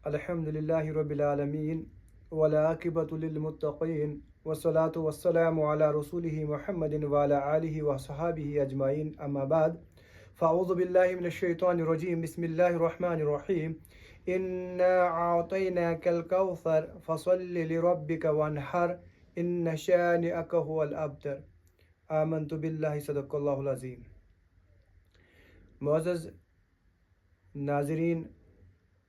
الحمد لله رب العالمين والعاقبة للمتقين والصلاة والسلام على رسوله محمد وعلى آله وصحابه أجمعين أما بعد فأعوذ بالله من الشيطان الرجيم بسم الله الرحمن الرحيم إنا أعطيناك الكوثر فصل لربك وانحر إن شانئك هو الأبتر آمنت بالله صدق الله العظيم. معزز ناظرین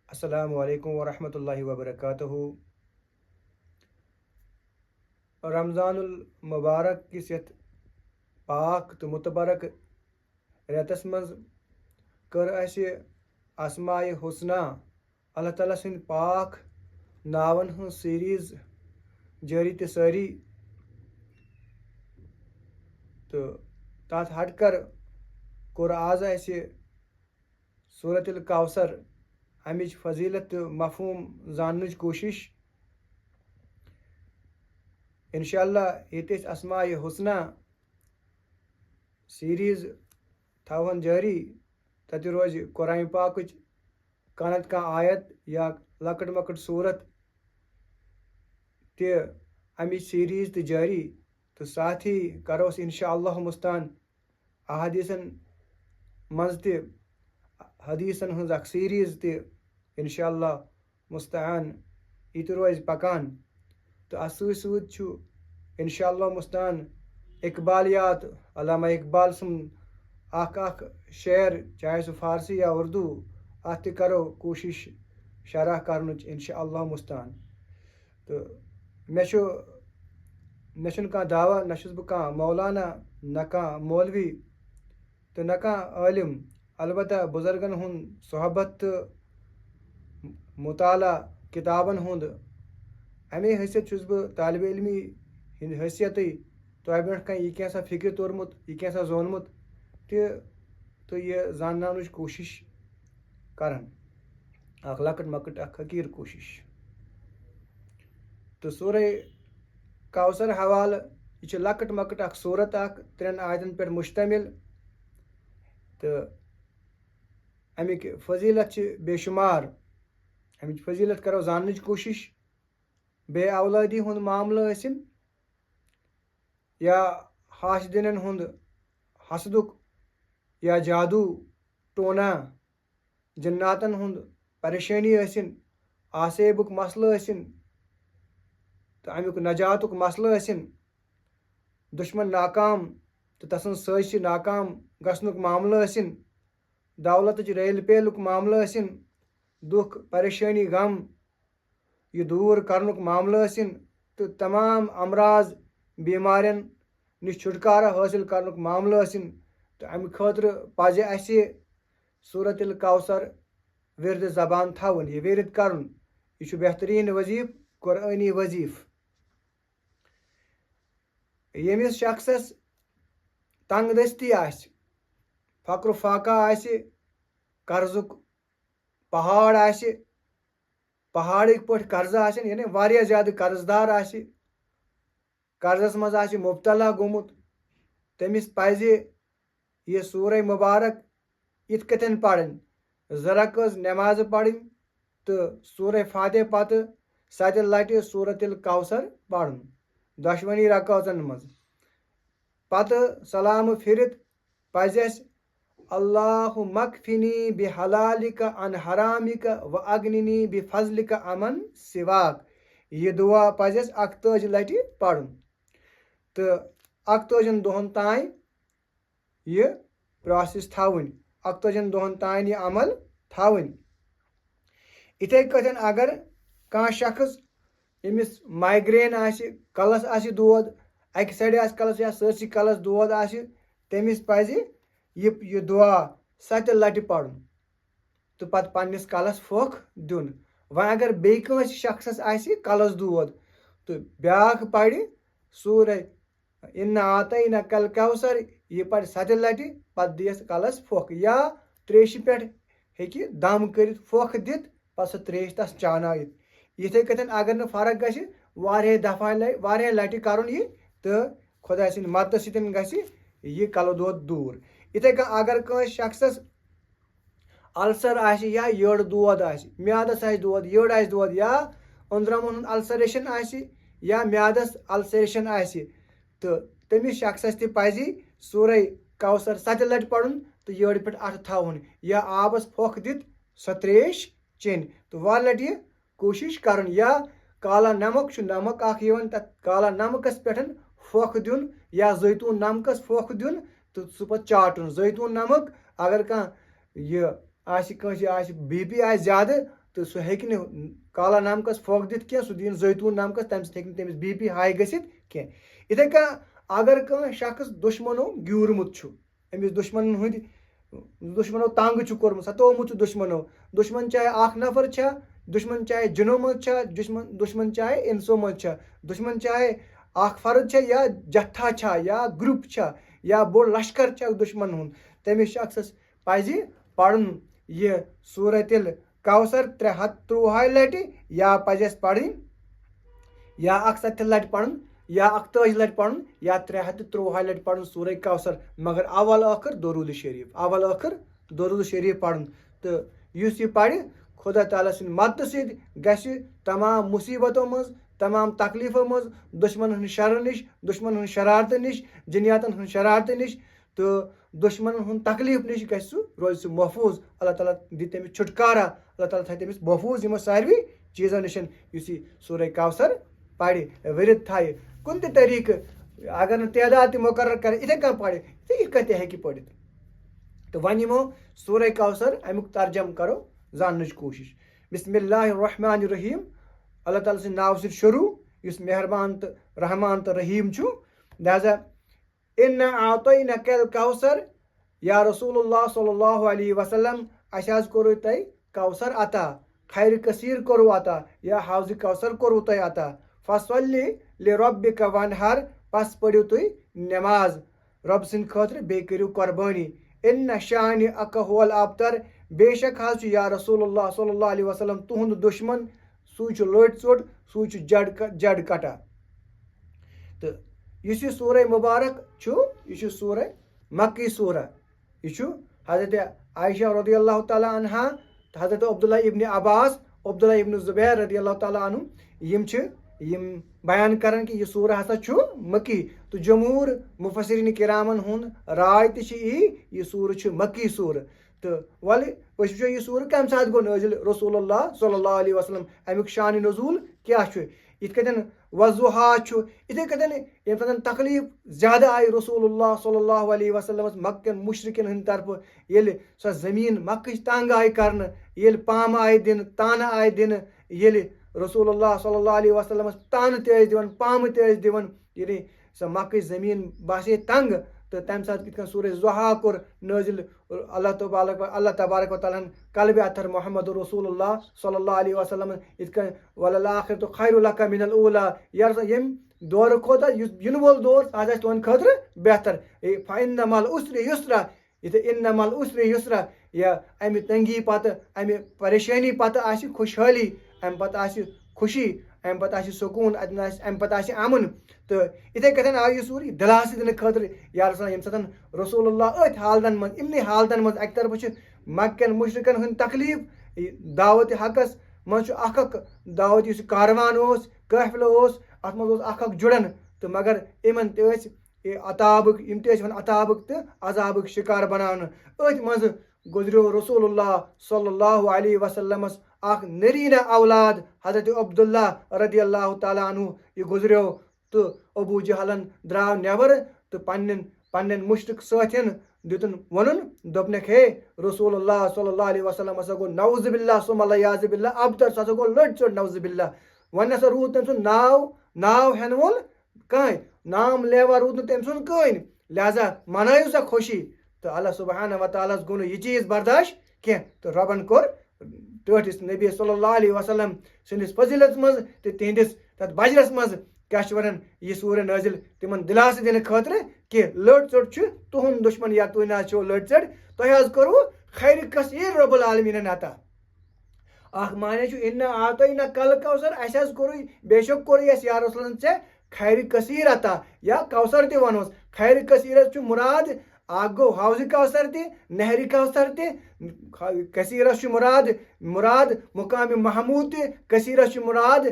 السلام علیکم ورحمۃ اللہ وبرکاتہ. رمضان المبارک کس یتھ پاک تو متبرک ریتس مز کر اسہ اسماء حسنہ اللہ تعالیٰ سند پاک ناون ہن سیریز جاری تہ ساری تو تات ہٹ کر کور آز اسہ سورت الکوثر امچ فضیلت مفہوم زاننچ کوشش. انشاءاللہ یہ اسماء حسنہ سیریز تھاون جاری تتہ روز قرآن پاکچ کانت کا آیت یا لکٹ مکٹ صورت تہ امچ سیریز تہ جاری تو ساتھ ہی کروس انشاءاللہ مستان احادیثن مز تہ حدیثن ہز اخ سیریز تہ انشاءاللہ مستعان یہ تہ روز پکان تو ات ست ست انشاءاللہ مستعان اقبالیات علامہ اقبال سن اخ شعر چاہے سہ فارسی یا اردو ات تہ کرو کوشش شرح کرنچ انشاءاللہ مستعان. تو مے چھن کانٛہہ دعویٰ نہ چھُس بہٕ کانٛہہ مولانا نہ کانٛہہ مولوی تو نہ کانٛہہ عالم، البتہ بزرگن ہند صحبت تو مطالعہ کتابن ہند امے حیثیت چھس بہ طالب علمی ہند حیثیت تہ برونٛٹھ کن یہ کینٛژھا فکر تورمت یہ کینٛژھا زونمت تو یہ زانناونٕچ کوشش کران اخ لکٹ مکٹ اخ حقیر کوشش. تو سورہ کوثر حوالہ یہ لکٹ مکٹ اخ صورت اخ 3 آیتن پہ مشتمل تو امیک فضیلت بے شمار. امچ فضیلت کرو زاننچ کوشش. بے اولادی ہند معاملہ ٲسِن یا حاسدینن ہند حسدک یا جادو ٹونا جناتن ہند پریشانی ٲسِن آسیبک مسلہٕ ٲسِن تو امیک نجاتک مسلہٕ ٲسِن دشمن ناکام تو تسن سٲزشہِ ناکام گژھنُک معاملہٕ ٲسِن دولتٕچ ریل پیلُک معاملہٕ ٲسِن دکھ پریشانی غم یہ دور کرنُک معاملہٕ ٲسِن تو تمام امراض بیمارین نش چھٹکارہ حٲصِل کرنُک معاملہٕ ٲسِن تو امہِ خٲطرٕ پزِ اسہِ سورت الکوثر ورد زبان تھاوُن یہ ورد کرُن. یہ چھُ بہتریٖن وظیف قرآنی وظیف. ییٚمِس شخصس تنگ دستی آسہِ فقر و فاقہ آسہِ قرضُک پہاڑ آسہِ پہاڑٕکۍ پٲٹھۍ قرضہٕ آسن یعنی واریاہ زیادٕ قرض دار آسہِ قرضس منٛز آسہِ مبتلا گوٚمُت تٔمِس پزِ یہ سورہ مبارک یِتھ کٔٹھۍ پرٕنۍ 2 رکعژ نٮ۪مازٕ پرٕنۍ تہٕ سورہ فاتح پتہٕ 7 لٹہِ سورت الکوثر پرُن 12 رکعژن منٛز. پتہٕ سلامہٕ پھرِتھ پزِ اسہِ اللہ مکفنی بحلالک عن حرامک و اگننی بفضلک امن سواک یہ دعا پزِ اسہِ 41 لٹہِ پرُن تہٕ 41 دۄہن تانۍ یہ پراسیس تھاوٕنۍ 41 دۄہن تانۍ یہ عمل تھاوٕنۍ. یِتھے کٔٹھۍ اگر کانٛہہ شخص ییٚمِس مایگرین آسہِ کلس آسہِ دود اکہِ سایڈٕ آسہِ کلس یا سٲرسٕے کلس دود آسہِ تٔمِس پزِ یہ دعا 7 لٹہِ پرُن تہٕ پتہٕ پننس کلس پھوٚکھ دیُن. وۄنۍ اگر بیٚیہِ کٲنٛسہِ شخصس آسہِ کلس دود تہٕ بیٛاکھ پرِ سورہ اِنا اعطیناک الکوثر یہ پرِ 7 لٹہِ پتہٕ دِیس کلس پھوٚکھ یا تریشہِ پٮ۪ٹھ ہیٚکہِ دم کٔرِتھ پھوٚکھ دِتھ پتہٕ سۄ تریش تس چاونٲیِتھ. یِتھے کٔٹھۍ اگر نہٕ فرق گژھِ واریاہ لٹہِ کرُن یہ تہٕ خۄداے سٕنٛدِ مدتہٕ سۭتۍ گژھِ یہ کلہٕ دود دوٗر. یِتھے کٔنۍ اگر کٲنٛسہِ شخصس السر آسہِ یا یٔڈ دود آسہِ میادس آسہِ دود یٔڈ آسہِ دود یا أنٛدرمن ہُنٛد السریشن آسہِ یا میادس السریشن آسہِ تہٕ تٔمِس شخصس تہِ پزِ سورے کوثر 7 لٹہِ پرُن تہٕ یٔڈ پٮ۪ٹھ اَتھٕ تھاوُن یا آبس پھۄکھ دِتھ سۄ تریش چیٚنۍ تہٕ وارٕ لٹہِ یہِ کوٗشش کرُن یا کالا نمک چھُ نمک اکھ یِوان تتھ کالا نمکس پٮ۪ٹھ پھۄکھ دیُن یا زٲیتوٗن نمکس پھۄکھ دیُن تہٕ سُہ پتہٕ چاٹُن زٲیتوٗن نمک اگر کانٛہہ یہِ آسہِ کٲنٛسہِ آسہِ بی پی آسہِ زیادٕ تہٕ سُہ ہیٚکہِ نہٕ کالا نمکس پھۄکھ دِتھ کینٛہہ سُہ دِیِن زٲیتوٗن نمکس تمہِ سۭتۍ ہیٚکہِ نہٕ تٔمِس بی پی ہاے گٔژھِتھ کینٛہہ یِتھے کٔنۍ اگر کانٛہہ شخص دُشمنو گیوٗرمُت چھُ أمِس دُشمنو تنگ چھُ کوٚرمُت ستومُت چھُ دُشمن چاہے اکھ نفر چھا دُشمن چاہے جِنو منٛز چھا دُشمن چاہے اِنسو منٛز چھا دُشمن چاہے اکھ فرد چھا یا جتھا چھا یا گروپ چھا یا بوٚڑ لشکر چھا دُشمن ہُنٛد تٔمِس شخصس پزِ پرُن یہِ سورتِ کوثر 313 لٹہِ یا پزٮ۪س پرٕنۍ یا 137 لٹہِ پرُن یا 41 لٹہِ پرُن یا 313 لٹہِ پرُن سورے کوثر مگر اول ٲخر درود شریف پرُن تہٕ یُس یہِ پرِ خدا تعالیٰ سٕنٛدِ مدتہٕ سۭتۍ گژھِ تمام مُصیبتو منٛز تمام تکلیفو منٛز دُشمن ہٕنٛدِ شرٕ نِش دُشمن ہٕنٛدِ شرارتہٕ نِش جِنیاتن ہٕنٛدِ شرارتہٕ نِش تہٕ دُشمنن ہُنٛد تکلیف نِش گژھِ سُہ روزِ سُہ محفوٗظ اللہ تعالیٰ دِ تٔمِس چھُٹکارا اللہ تعالیٰ تھایہِ تٔمِس محفوٗظ یِمو ساروی چیٖزو نِش یُس یہِ سورے کوثر پرِ ؤرِتھ تھایہِ کُنہِ تہِ طریٖقہٕ اگر نہٕ تعداد تہِ مُقرر کرِ یِتھے کٔنۍ پرِ تہٕ یِتھ کٔنۍ تہِ ہیٚکہِ پٔرِتھ تہٕ وۄنۍ یِمو سورے کوثر امیُک ترجم کرو زاننٕچ کوٗشش بسم اللہ الرحمن الرحیم اللہ تعالیٰ سٕنٛدِ ناوٕ سۭتۍ شروٗع یُس مہربان تہٕ رحمان تہٕ رحیٖم چھُ لہذا اِنا اعطیناک الکوثر یا رسول اللہ صلی اللہ علیہ وسلم اَسہِ حظ کوٚروٕ تۄہہِ کوثر عطا خیرِ کثیٖر کوٚروٕ عطا یا حوضِ کوثر کوٚروٕ تۄہہِ عطا فصلی لربک وانحر پس پٔرِو تُہۍ نٮ۪ماز رۄبہٕ سٕنٛدِ خٲطرٕ بیٚیہِ کٔرِو قۄربٲنی اِنَّ شانِئک هُوَ الابتر بے شک حظ چھُ یا رسول اللہ صلی اللہ علیہ وسلم تُہُنٛد دُشمن سُے چھُ لٔٹۍ ژوٚٹ سُے چھُ جڈ کٹا تہٕ یُس یہِ سورہ مُبارک چھُ یہِ چھُ سورہ مکی سورہ یہِ چھُ حضرت عائشہ رضی اللہ تعالیٰ عنہا تہٕ حضرت عبداللہ ابن عباس عبداللہ ابن زبیر رضی اللہ تعالیٰ عنہ یِم بیان کران کہ یہِ سورہ ہسا چھُ مکی تہٕ جمہوٗر مُفسریٖن کرامن ہُنٛد راے تہِ چھِ یہِ سورہ چھُ مکی سورہ تہٕ وَلہٕ أسۍ وٕچھو یہِ سورہ کمہِ ساتہٕ گوٚو نٲزِل رسول اللہ صلی اللہ علیہ وسلم امیُک شانِ نزوٗل کیٛاہ چھُ یِتھ کٲٹھۍ وضوحا چھُ یِتھے کٲٹھۍ ییٚمہِ ساتہٕ تکلیٖف زیادٕ آیہِ رسول اللہ صلی اللہ علیہ وسلمس مکٮ۪ن مُشرِکٮ۪ن ہٕنٛدِ طرفہٕ ییٚلہِ سۄ زٔمیٖن مکٕچ تنگ آیہِ کرنہٕ ییٚلہِ پامہٕ آیہِ دِنہٕ تانہٕ آیہِ دِنہٕ ییٚلہِ رسول اللہ صلی اللہ علیہ وسلمس تانہٕ تہِ ٲسۍ دِوان پامہٕ تہِ ٲسۍ دِوان ییٚلہِ سۄ مکٕچ زٔمیٖن باسے تنگ تہٕ تمہِ ساتہٕ کِتھ کٔنۍ سورہ ضحا کوٚر نٲزِل اللہ تبارک وتعالیٰ ہن قلبِ اطہر محمد رسول اللہ صلی اللہ علیہ وسلم یِتھ کٔنۍ وللآخرتُ خیر لک من الاولیٰ ییٚمہِ دورٕ کھۄتہٕ یُس یِنہٕ وول دور سُہ حظ آسہِ تُہنٛدِ خٲطرٕ بہتر فإن مع العسر یسرا یِتھُے اِن مع العسر یسرا یا امہِ تنگی پتہٕ امہِ پریشٲنی پتہٕ آسہِ خۄشحٲلی امہِ پتہٕ آسہِ خوشی امہِ پتہٕ آسہِ سکوٗن امہِ پتہٕ آسہِ امُن تہٕ یِتھے کٲٹھۍ آو یہِ سورہ دِلاسہٕ دِنہٕ خٲطرٕ یا رسول ییٚمہِ ساتہٕ رسول اللہ أتھۍ حالتن منٛز یِمنٕے حالتن منٛز اکہِ طرفہٕ چھِ مکٮ۪ن مُشرِکن ہٕنٛدۍ تکلیٖف دعوتِ حقس منٛز چھُ اکھ دعوت یُس کاروان اوس قٲفلہٕ اوس اتھ منٛز اوس اکھ جُڑان تہٕ مگر یِمن تہِ ٲسۍ عطابٕکۍ یِم تہِ ٲسۍ یِوان عطابٕکۍ تہٕ عذابٕکۍ شِکار بناونہٕ أتھۍ منٛزٕ گُزریو رسول اللہ صلی اللہ علیہ وسلمس اکھ نریٖنہ اولاد حضرت عبداللہ رضی اللہ تعالیٰ عنہ یہِ گُزریو تہٕ ابوٗ جہلن درٛاو نٮ۪بر تہٕ پننٮ۪ن مُشرِق سٲتھین دِتُن وونُن دوٚپنکھ ہے رسول اللہ صلی اللہ علیہ وسلم ہسا گوٚو نعوذ باللہ ثم العیاذ باللہ ابتر سُہ ہسا گوٚو لٔٹۍ ژوٚٹ نعوذ باللہ وۄنۍ ہسا روٗد تٔمۍ سُنٛد ناو ہٮ۪نہٕ وول کٕہٕنۍ نام لیوا روٗد نہٕ تٔمۍ سُنٛد کٕہٕنۍ لہذا منٲیِو سا خوشی تہٕ اللہ سبحانہ وتعالیٰ ہس گوٚو نہٕ یہِ چیٖز برداش کینٛہہ تہٕ رۄبن کوٚر ٹٲٹھِس نبی صلی اللہ علیہ وسلم سٕنٛدِس فضیلت منٛز تہٕ تِہنٛدِس تتھ بجرس منٛز کیٛاہ چھِ ونان یہِ سورہ نٲزِل تِمن دِلاسہٕ دِنہٕ خٲطرٕ کہِ لٔٹۍ ژوٚٹ چھُ تُہُنٛد دُشمن یا تُہۍ نہ حظ چھِو لٔٹۍ ژٔٹ تۄہہِ حظ کوٚروٕ خیرِ کثیٖر رۄب العالمیٖنن عطا اکھ معنی چھُ اِنا اعطیناک الکوثر اَسہِ حظ کوٚرُے بے شک کوٚرُے اَسہِ یا رسولن ژےٚ خیرِ کثیٖر عطا یا کوثر تہِ ونہوس خیرِ کثیٖر حظ چھُ مُراد اکھ گو حوض کوثر تہ نہر کوثر تہ کثیرس مراد مقام محمود تہ کثیرس مراد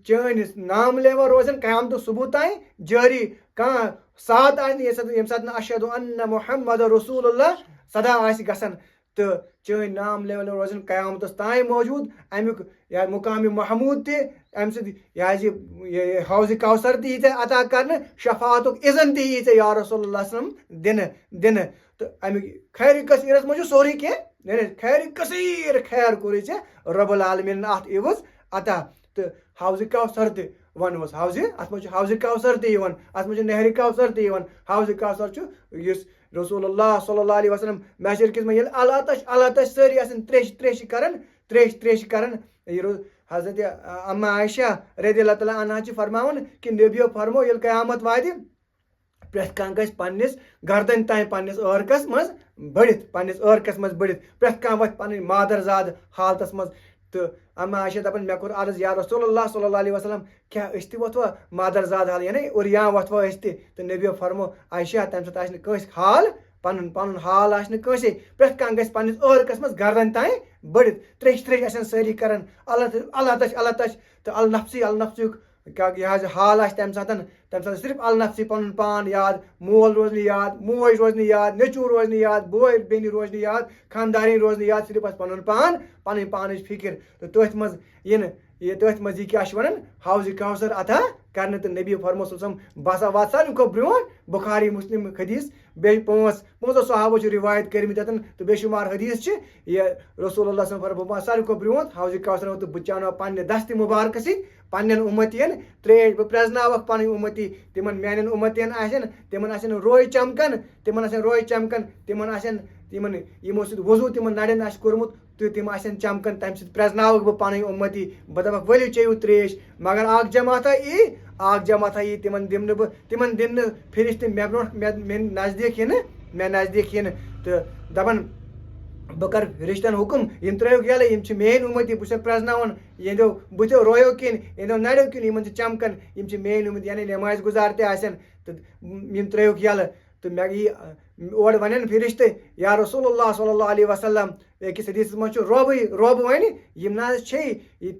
چٲنۍ نام لیوا روزن قیامت صبح تام جاری کانٛہہ سات آسہِ ییٚمہِ ساتہٕ نہٕ اشہد ان محمد رسول اللہ صدا آسہِ گژھان تہٕ چٲنۍ نام لیول روزن قیامتس تام موجود امیُک مقام محمود تہ امہِ سۭتۍ یہِ حوض کوثر تہِ یی ژےٚ عطا کرنہٕ شفاعتُک اذن تہِ یی ژےٚ یا رسول اللہ وسلم دِنہٕ تہٕ امیُک خیرِ کثیرس منٛز چھُ سورُے کینٛہہ خیرِ کثیٖر خیر کوٚرُے ژےٚ رۄب العالمیٖنن اتھ عوض عطا تہٕ حوض کوثر تہِ ونوس اتھ منٛز چھُ حوض کوثر تہِ یِوان اتھ منٛز چھُ نہرِ کوثر تہِ یِوان حوض کوثر چھُ یُس رسول اللہ صلی اللہ علیہ وسلم محشر کِس منٛز ییٚلہِ اللہ تش سٲری آسان تریش کران حضرت اما عائشہ رضی اللہ تعالیٰ عنہا چھِ فرماوان کہِ نبیو فرمو ییٚلہِ قیامت واتہِ پرٛٮ۪تھ کانٛہہ گژھِ پننِس گردن تام پننِس عٲرقس منٛز بٔڑِتھ پرٛٮ۪تھ کانٛہہ وۄتھِ پنٕنۍ مادر زاد حالتس منٛز تہٕ اما عائشہ دپان مےٚ کوٚر عرض یا رسول اللہ صلی اللہ علیہ وسلم کیٛاہ أسۍ تہِ وۄتھوا مادر زاد حال یعنی اُریان وۄتھوا أسۍ تہِ تہٕ نبیو فرمو عائشہ تمہِ ساتہٕ آسہِ نہٕ کٲنٛسہِ حال پنُن حال آسہِ نہٕ کٲنٛسے پرٛٮ۪تھ کانٛہہ گژھِ پننِس عٲرقس منٛز گردن تام بٔڑِتھ تریش آسن سٲری کران اللہ تش تہٕ النفسیُک یہِ حظ حال آسہِ تمہِ ساتہٕ صرف النفسی پنُن پان یاد مول روزِ نہٕ یاد موج روزِ نہٕ یاد نیٚچوٗ روزِ نہٕ یاد بوے بیٚنہِ روزِ نہٕ یاد خاندارِنۍ روزِ نہٕ یاد صرف آسہِ پنُن پان پنٕنۍ پانٕچ فکر تہٕ تٔتھۍ منٛز یہِ کیٛاہ چھِ وَنان حوض کوثر عطا کرنہٕ تہٕ نبی فرمو صلی اللہ علیہ وسلم بہٕ ہسا واتہٕ ساروی کھۄتہٕ برونٛٹھ بخاری مسلم حدیث بیٚیہِ پانٛژو صحابو چھِ رِوایت کٔرمٕتۍ اتٮ۪ن تہٕ بے شُمار حدیث چھِ یہِ رسول اللہ صلی اللہ علیہ وسلم بہٕ واتہٕ ساروی کھۄتہٕ برونٛٹھ حوض کوثر تہٕ بہٕ چاوناو پننہِ دستہِ مُبارکہٕ سۭتۍ پننٮ۪ن اُمتین تریش بہٕ پرٛزناوکھ پنٕنۍ اُمتی تِمن میانٮ۪ن اُمتین آسن تِمن آسن روے چمکان تِمن آسن یِمو سۭتۍ وضوٗ تِمن نرٮ۪ن آسہِ کوٚرمُت تہٕ تِم آسن چمکان تمہِ سۭتۍ پرٛزناوکھ بہٕ پنٕنۍ اُمتی بہٕ دپکھ ؤلِو چیٚیِو تریش مگر اکھ جماعتھا یی تِمن دِمہٕ نہٕ بہٕ تِمن دِنہٕ نہٕ فرشتہٕ مےٚ برونٛٹھ مےٚ نزدیٖک یِنہٕ تہٕ دپان بہٕ کرٕ فرشتن حُکم یِم ترٲیوکھ ییٚلے یِم چھِ میٲنۍ اُمتی بہٕ چھُسکھ پرٛزناوان یِہنٛدیو بٕتھیو رویو کِنۍ یِہنٛدیو نرٮ۪و کِنۍ یِمن چھِ چمکان یِم چھِ میٲنۍ اُمتی یعنی نٮ۪مازِ گُزار تہِ آسن تہٕ یِم ترٲیوکھ ییٚلہٕ تہٕ مےٚ یی اورٕ ونن فرشتہٕ یا رسول اللہ صلی اللہ علیہ وسلم أکِس حدیثس منٛز چھُ رۄب وَنہِ یِم نہ حظ چھے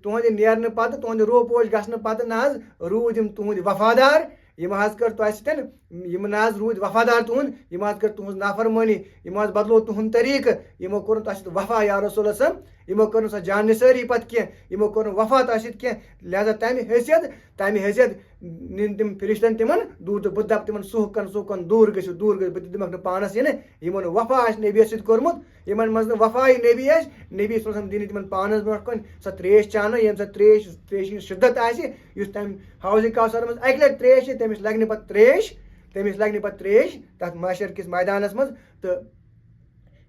تُہنٛدِ نیرنہٕ پتہٕ تُہنٛدِ روح پوش گژھنہٕ پتہٕ نہ حظ روٗدۍ یِم تُہنٛدۍ وفادار یِم حظ کٔر تۄہہِ سۭتۍ یِم نہ حظ روٗدۍ وفادار تُہنٛد یِم حظ کٔر تُہنٛز نافرمٲنی یِمو حظ بدلو تُہُنٛد طریٖقہٕ یِمو کوٚر نہٕ تۄہہِ سۭتۍ وفا یا رسول اللہ یِمو کٔر نہٕ سۄ جان نثٲری پتہٕ کینٛہہ یِمو کوٚر نہٕ وفا تۄہہِ سۭتۍ کینٛہہ لہذا تمہِ حیثیت نِن تِم فرشتن تِمن دوٗر تہٕ بہٕ دپہٕ تِمن سُہ دوٗر گٔژھِو بہٕ تہِ دِمکھ نہٕ پانس یِنہٕ یِمو نہٕ وفا آسہِ نبیَس سۭتۍ کوٚرمُت یِمن منٛز نہٕ وفاے نبی آسہِ نبی صلی اللہ علیہ وسلم دِنہٕ تِمن پانس برونٛٹھ کُن سۄ تریش چاونہٕ ییٚمہِ ساتہٕ تریشہِ ہِنٛز شِدت آسہِ یُس تمہِ حوض کوثر منٛز اکہِ لٹہِ تریش چھِ تٔمِس لگہِ نہٕ پتہٕ تریش تتھ محشر کِس میدانس منٛز تہٕ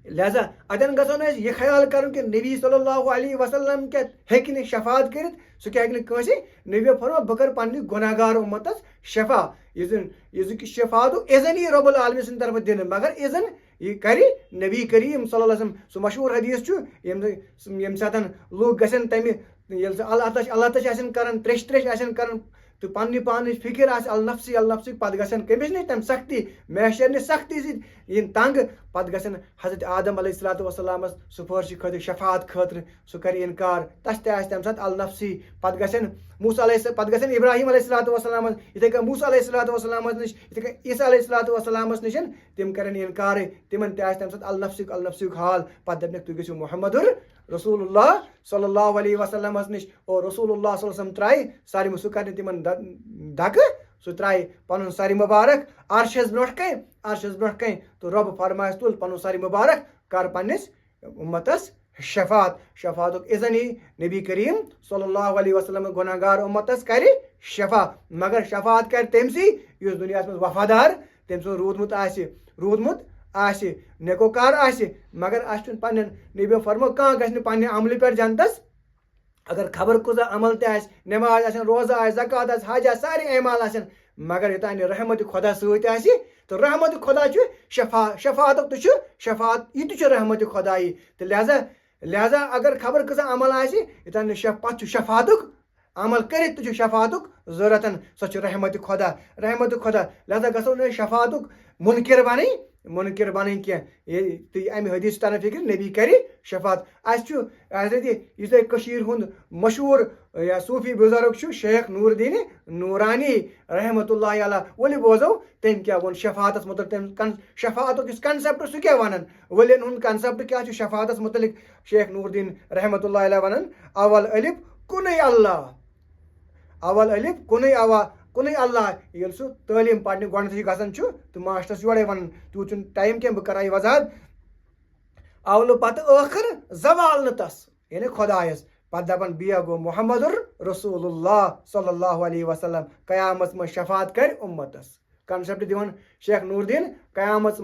لہذا اتٮ۪ن گژھو نہٕ اَسہِ یہِ خیال کرُن کہِ نبی صلی اللہ علیہ وسلم کیٛاہ ہیٚکہِ نہٕ شفاعت کٔرِتھ سُہ کیٛاہ ہیٚکہِ نہٕ کٲنٛسے نبیو فرمو بہٕ کرٕ پننہِ گۄناہ گار اُمتس شفا یہِ شفاعتُک اذن یی رۄب العالمیٖن سٕنٛدِ طرفہٕ دِنہٕ مگر اذن یہِ کرِ نبی کریم صلی اللہ علیہ وسلم سُہ مشہوٗر حدیث چھُ ییٚمہِ ساتہٕ لُکھ گژھن تمہِ ییٚلہِ سُہ اللہ تش آسن کران تریش آسن کران تہٕ پننہِ پانٕچ فکر آسہِ النفسی پتہٕ گژھن کٔمِس نِش تمہِ سختی محشر نہِ سختی سۭتۍ یِن تنگ پتہٕ گژھن حضرت آدم علیہ الصلوۃ والسلامس سُفٲرشہِ خٲطرٕ شفاعت خٲطرٕ سُہ کرِ انکار تس تہِ آسہِ تمہِ ساتہٕ النفسی پتہٕ گژھن ابراہیم علیہ الصلوۃ والسلامس یِتھے کٔنۍ موسیٰ علیہ الصلوۃ والسلامس نِش یِتھے کٔنۍ عیسیٰ علیہ الصلوۃ والسلامس نِش تِم کرن انکارے تِمن تہِ آسہِ تمہِ ساتہٕ النفسیُک حال پتہٕ دپنکھ تُہۍ گٔژھِو محمد رسول اللہ صلی اللہ علیہ وسلمس نِش اور رسول اللہ صلی اللہ علیہ وسلم ترایہِ سارِ سُہ کرِ تِمن دکہٕ سُہ ترایہِ پنُن سرِ مُبارک عرشس برونٛٹھ کَنۍ تہٕ رۄب فرمایس تُل پنُن سرِ مُبارک کر پننِس اُمتس شفاعتُک اذن یی نبی کریم صلی اللہ علیہ وسلم گۄناہ گار اُمتس کرِ شفا مگر شفاعت کرِ تٔمسٕے یُس دُنیاہس منٛز وفادار تٔمۍ سُنٛد روٗدمُت آسہِ نیکوکار آسہِ مگر اسہِ چھُنہٕ پننٮ۪ن نبیو فرمو کانٛہہ گژھِ نہٕ پننہِ عملہٕ پٮ۪ٹھ جنتس اگر خبر کۭژاہ عمل تہِ آسہِ نٮ۪ماز آسن روزٕ آسہِ زکات آسہِ حج آسہِ سارے اعمال آسن مگر یوٚتانۍ نہٕ رحمتِ خۄدا سۭتۍ آسہِ تہٕ رحمتِ خۄدا چھُ شفاعتُک تہِ چھُ شفاعت یہِ تہِ چھُ رحمتِ خۄدایی تہٕ لہذا اگر خبر کۭژاہ عمل آسہِ یوٚتانۍ نہٕ پتہٕ چھُ شفاعتُک عمل کٔرِتھ تہِ چھُ شفاعتُک ضروٗرت سۄ چھِ رحمتِ خۄدا لہذا گژھو نہٕ أسۍ شفاعتُک مُنکِر بنٕنۍ منکر بنیں کی تھی امہ حدیث ترن فکر نبی کر شفاعت حضرت اس ہند مشہور یا صوفی بزرگ شیخ نور الدین نورانی رحمۃ اللہ علیہ ول بوزو تم کیا ون شفاعت متعلق شفاعت کس کنسپٹ سہ کیا ونان ولین ہند کنسپٹ کیا شفاعت متعلق شیخ نور الدین رحمۃ اللہ علیہ ونان اول الف کنے اللہ اول الف کنے اللہ یل سہ تعلیم پڑھنے گۄڈنیتھٕے گژھان تو ماسٹرس یورے ونان تیوٗت چھُنہٕ ٹایم کینٛہہ بہٕ کرٕ یہِ وضاحت اولہٕ پتہٕ ٲخر زوال نہٕ تس یعنی خۄدایس پتہٕ دپان بیٚیہِ گوٚو محمد رسول اللہ صلی اللہ علیہ وسلم قیامت منٛز شفاعت کر امتس کنسپٹ دِوان شیخ نور الدین قیامت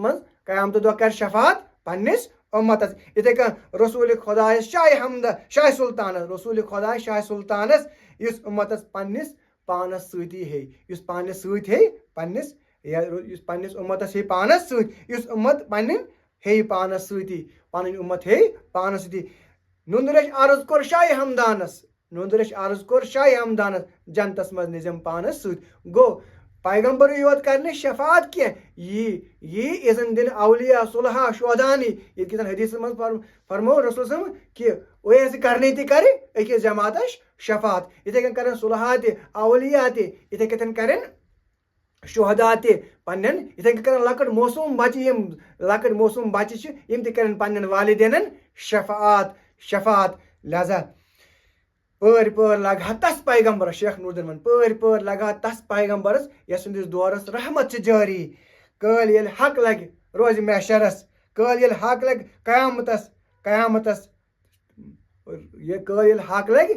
دۄہ کر شفاعت پننس امتس یتھے کٔنۍ رسول خۄدایس شاہ سلطانس رسول خۄداے شاہ سلطانس یُس امتس پننس پانس سۭتی ہے یُس پانس سۭتۍ ہے پننس یُس پننس امتس ہے پانس سۭتۍ یُس امت پنٕنۍ ہے پانس سۭتی پنٕنۍ امت ہے پانس سۭتی نُندرش عرض کوٚر شاہ ہمدانس جنتس منٛز نِزم پانس سۭتۍ گوٚو پیغمبر یوت کرنے شفاعت کی یہ اذن دن اولیاء صلحاء شہدانی یہ کتن حدیث من فرمو رسول صلی اللہ علیہ وسلم کہ وہ کرنے تھی کرے اکس جماعتش شفاعت اتھے کن کرن صلحاء تہ اولیاء تہ اتھے کتن کرن شہداء تہ پنن اتھے کن کرن لکٹ موسوم بچہ یم تہ کرن پنن والدینن شفاعت لہذا پور لگا تس پیغمبرس شیخ نور الدین پور لگا تس پیغمبرس یس سندس دورس رحمت جاری کل یل حق لگ روز محشرس کل یل حق لگ قیامتس کل یل حق لگ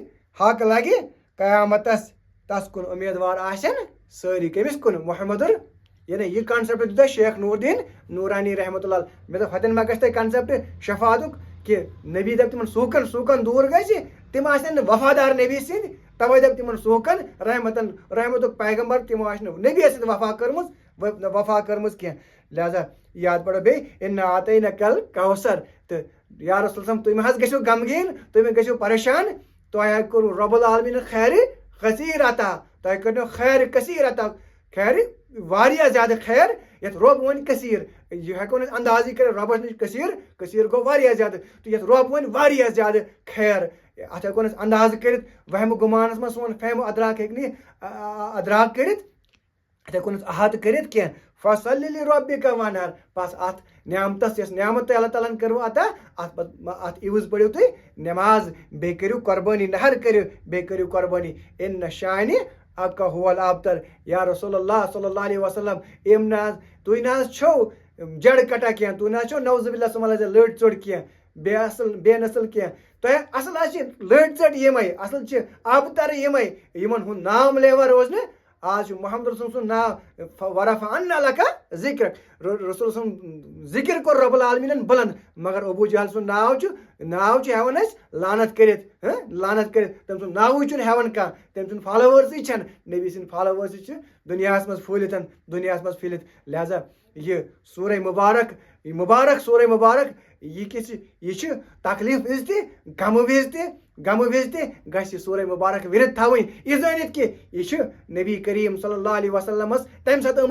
قیامتس تس کن امیدوار آسن ساری کمس کن محمد یعنی یہ کنسپٹ دیتا شیخ نور الدین نورانی رحمۃ اللہ مے دپ ہتن ما گژھِ تۄہہِ کنسپٹ شفاعتُک کہ نبی دپ تمن سوکن دور گژھِ تم آسن وفادار نبی سند توے دپ تمن سوکن رحمتُک پیغمبر تمو آسن نبی سند وفا کٔرمٕژ کینٛہہ لہذا یاد پڑھو بیٚیہِ اِنا آتیناکَ الکوثر تہٕ یا رسول صلی تُہۍ مہ حظ گٔژھِو غمگیٖن تُہۍ مہ گٔژھِو پریشان تۄہہِ کوٚروٕ رۄب العالمیٖنن خیر کثیٖر عطا تۄہہِ کٔرنو خیر کثیٖر عطا خیر واریاہ زیادٕ خیر یتھ رۄب ونہِ کثیٖر یہِ ہٮ۪کو نہٕ اندازٕے کٔرِتھ رۄبس نِش کثیٖر گوٚو واریاہ زیادٕ تہٕ یتھ رۄب ونہِ واریاہ زیادٕ خیر اتھ ہٮ۪کو نہٕ أسۍ اندازٕ کٔرِتھ وہمہِ گُمانس منٛز سون فہم ادراک ہیٚکہِ نہٕ ادراک کٔرِتھ اتھ ہٮ۪کو نہٕ أسۍ احاطہٕ کٔرِتھ کینٛہہ فصلی لربک وانحر بس اتھ نعمتس یس نعمت اللہ تعالیٰ ہن کٔرو عطا اتھ عوض پٔرِو تُہۍ نٮ۪ماز بیٚیہِ کٔرِو قۄربٲنی نہر کٔرِو بیٚیہِ کٔرِو قۄربٲنی ان شانہِ اکا هو الابتر یا رسول اللہ صلی اللہ علیہ وسلم ام نہ تُہۍ نہ حظ چھو جڑ کٹا کینٛہہ تُہۍ نہ حظ چھو نوز باللہ سُمال لٔڑۍ ژوٚٹ کینٛہہ بے نسل کینٛہہ تۄہہِ اصل حظ چھِ لٔڑۍ ژٔٹ یِمے اصل چھِ آبتر یِمے یِمن ہُنٛد نام لیوا روز نہٕ آج محمد رسول سُنٛد ناو ورفعنا لک ذکرک رسول سُنٛد ذکر کوٚر رۄب العالمیٖنن بلند مگر ابوٗ جہل سُنٛد ناو چھُ ہٮ۪وان أسۍ لعنت کٔرِتھ تٔمۍ سُنٛد ناوٕے چھُنہٕ ہٮ۪وان کانٛہہ تٔمۍ سُنٛد فالوورسٕے چھنہٕ نبی سٕنٛدۍ فالوورسٕے چھِ دُنیاہس منٛز پھٔہلِتھ لہذا یہ سورہ مبارک سورہ مبارک یہ چھِ تکلیف وز تہِ غمہٕ وز تہِ گژھِ یہِ سورہ مبارک ورد تھاوٕنۍ یہِ زٲنِتھ کہ یہ چھُ نبی کریم صلی اللہ علیہ وسلمس تمہِ ساتہٕ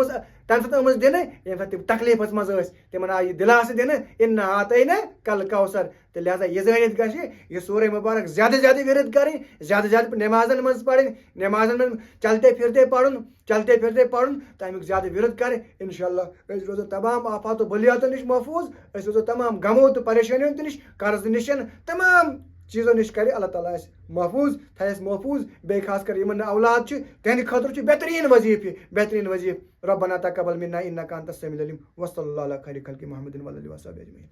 آمٕژ دِنہٕ ییٚمہِ ساتہٕ تِم تکلیفس منٛز ٲسۍ تِمن آو یہِ دِلاسہٕ دِنہٕ انا آتیناکَ الکوثر تہٕ لہذا یہِ زٲنِتھ گژھِ یہِ سورہ مبارک زیادٕ ورد کرٕنۍ زیادٕ نمازن منٛز پرٕنۍ نمازن منٛز چلتے پھرتے پرُن تمیُک زیادٕ ورد کرٕنۍ انشاء اللہ أسۍ روزو تمام آفات و بلیاتو نش محفوظ أسۍ روزو تمام غمو تہٕ پریشٲنیو تہِ نش قرض نشن تمام چیزو نش کرِ اللہ تعالیٰ اَسہِ محفوظ تھایس محفوظ بیٚیہِ خاص کر یِمن نہٕ اولاد چھِ تہنٛدِ خٲطرٕ چھُ بہتریٖن وظیٖفہٕ ربنا تقبل منا انک انت السمیع العلیم وصلی اللہ علی خیر خلق محمد وعلی آلہ وصحبہ اجمعین.